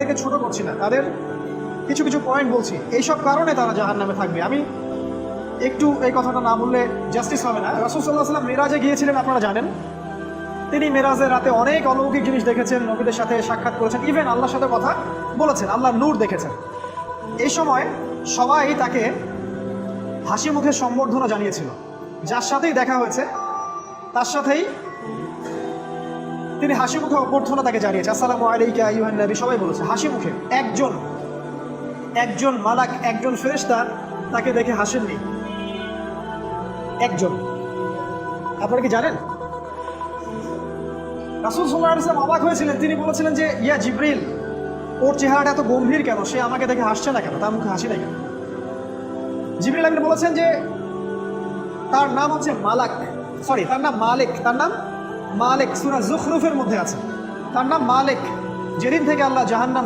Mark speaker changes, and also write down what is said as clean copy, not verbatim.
Speaker 1: থেকে ছোট করছি না, তাদের কিছু কিছু পয়েন্ট বলছি, এইসব কারণে তারা জাহান্নামে থাকবে। আমি একটু এই কথাটা না বললে জাস্টিস হবে না। রাসূল সাল্লাল্লাহু আলাইহি ওয়াসাল্লাম মেরাজে গিয়েছিলেন, আপনারা জানেন। তিনি মেরাজের রাতে অনেক অলৌকিক জিনিস দেখেছেন, নবীদের সাথে সাক্ষাৎ করেছেন, ইভেন আল্লাহর সাথে কথা বলেছেন, আল্লাহর নূর দেখেছেন। এই সময় সবাই তাকে হাসি মুখে সম্বর্ধনা জানিয়েছিল। যার সাথেই দেখা হয়েছে তার সাথেই তিনি হাসি মুখে অভ্যর্থনা তাকে জানিয়েছে, আসসালামু আলাইকা আইয়ুহান নবী, সবাই বলেছে হাসি মুখে। একজন মালাক, একজন ফেরেশতা তাকে দেখে হাসেননি, একজন। আপনারা কি জানেন? রাসূল সাল্লাল্লাহু আলাইহি ওয়াসাল্লাম অবাক হয়েছিলেন। তিনি বলেছিলেন যে, ইয়া জিবরিল, ওর চেহারাটা এত গম্ভীর কেন? সে আমাকে দেখে হাসছে না কেন? তার মুখে হাসি নাই কেন? জিবরিল আমিন বলেছেন যে তার নাম হচ্ছে মালাক, সরি তার নাম মালিক, তার নাম মালিক, সূরা যুখরুফের মধ্যে আছে, তার নাম মালিক। যেদিন থেকে আল্লাহ জাহান্নাম